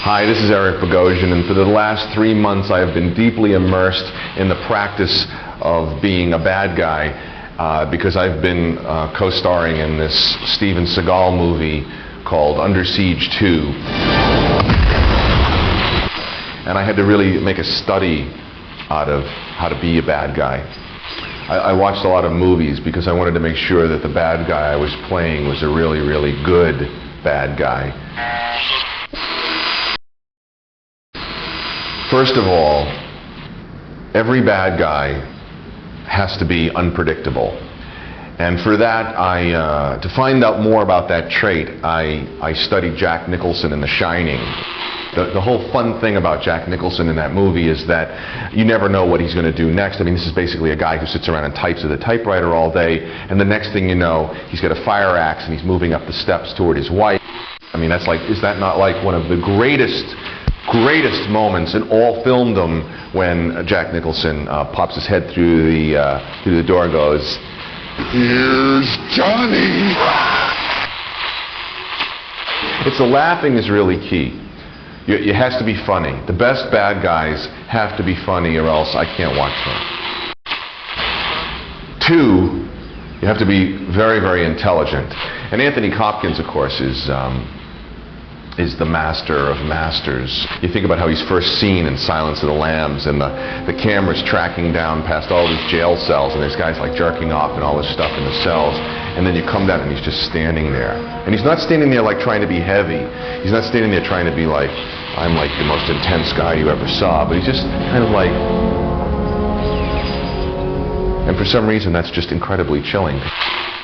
Hi, this is Eric Bogosian, and for the last 3 months I have been deeply immersed in the practice of being a bad guy because I've been co-starring in this Steven Seagal movie called Under Siege 2. And I had to really make a study out of how to be a bad guy. I watched a lot of movies because I wanted to make sure that the bad guy I was playing was a really, really good bad guy. First of all, every bad guy has to be unpredictable. And for that, to find out more about that trait, I studied Jack Nicholson in The Shining. The whole fun thing about Jack Nicholson in that movie is that you never know what he's going to do next. I mean, this is basically a guy who sits around and types at a typewriter all day, and the next thing you know, he's got a fire axe and he's moving up the steps toward his wife. I mean, that's like, is that not like one of the greatest moments in all filmdom when Jack Nicholson pops his head through the door and goes, "Here's Johnny." It's the laughing is really key. It has to be funny. The best bad guys have to be funny or else I can't watch them. 2, you have to be very, very intelligent. And Anthony Hopkins, of course, is the master of masters. You think about how he's first seen in Silence of the Lambs, and the camera's tracking down past all these jail cells, and there's guys like jerking off and all this stuff in the cells, and then you come down and he's just standing there. And he's not standing there like trying to be heavy. He's not standing there trying to be like, I'm like the most intense guy you ever saw, but he's just kind of like... And for some reason that's just incredibly chilling.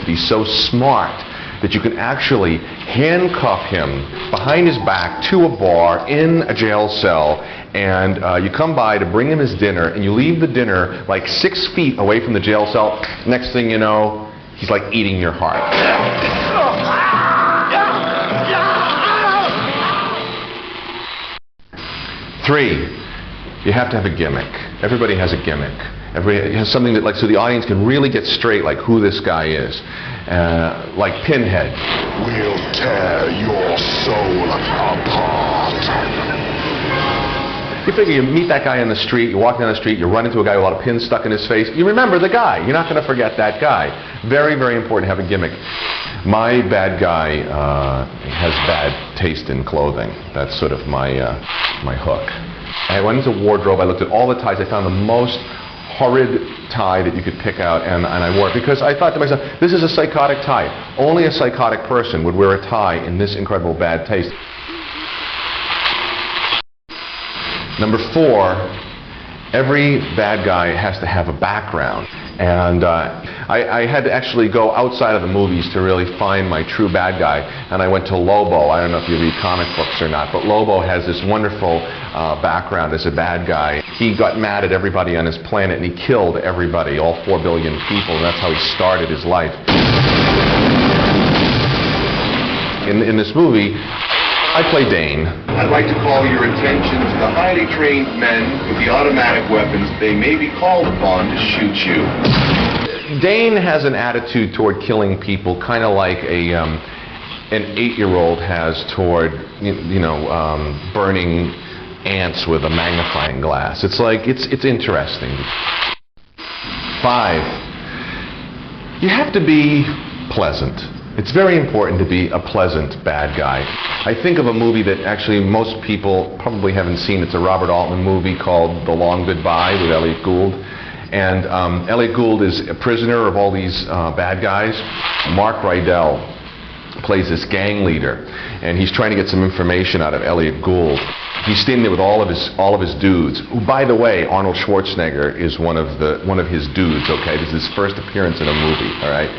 He's so smart that you can actually handcuff him behind his back to a bar in a jail cell, and you come by to bring him his dinner, and you leave the dinner like 6 feet away from the jail cell. Next thing you know, he's like eating your heart. 3, you have to have a gimmick. Everybody has a gimmick. Everybody has something that, like, so the audience can really get straight, like, who this guy is. Like Pinhead. We'll tear your soul apart. You figure you meet that guy in the street, you walk down the street, you run into a guy with a lot of pins stuck in his face, you remember the guy. You're not going to forget that guy. Very, very important to have a gimmick. My bad guy has bad taste in clothing. That's sort of my hook. I went into a wardrobe, I looked at all the ties, I found the most horrid tie that you could pick out, and I wore it because I thought to myself, this is a psychotic tie. Only a psychotic person would wear a tie in this incredible bad taste. Number 4, every bad guy has to have a background. And I had to actually go outside of the movies to really find my true bad guy. And I went to Lobo. I don't know if you read comic books or not, but Lobo has this wonderful background as a bad guy. He got mad at everybody on his planet and he killed everybody, all 4 billion people, and that's how he started his life. In this movie, I play Dane. I'd like to call your attention to the highly trained men with the automatic weapons. They may be called upon to shoot you. Dane has an attitude toward killing people, kind of like an 8-year-old has toward, burning ants with a magnifying glass. It's like, it's interesting. 5, you have to be pleasant. It's very important to be a pleasant bad guy. I think of a movie that actually most people probably haven't seen. It's a Robert Altman movie called The Long Goodbye with Elliot Gould. And Elliot Gould is a prisoner of all these bad guys. Mark Rydell plays this gang leader, and he's trying to get some information out of Elliot Gould. He's standing there with all of his dudes. Who, by the way, Arnold Schwarzenegger is one of his dudes. Okay, this is his first appearance in a movie. All right.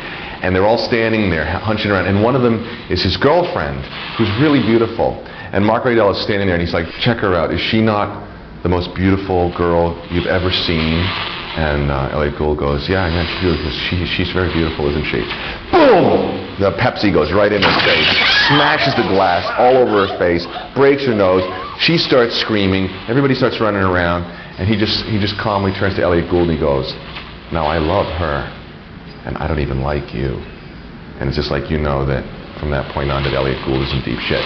And they're all standing there, hunching around, and one of them is his girlfriend, who's really beautiful. And Mark Rydell is standing there, and he's like, check her out. Is she not the most beautiful girl you've ever seen? And Elliot Gould goes, yeah, she's very beautiful, isn't she? Boom! The Pepsi goes right in his face, smashes the glass all over her face, breaks her nose. She starts screaming. Everybody starts running around, and he just calmly turns to Elliot Gould, and he goes, now I love her. And I don't even like you. And it's just like, that from that point on that Elliot Gould is in deep shit.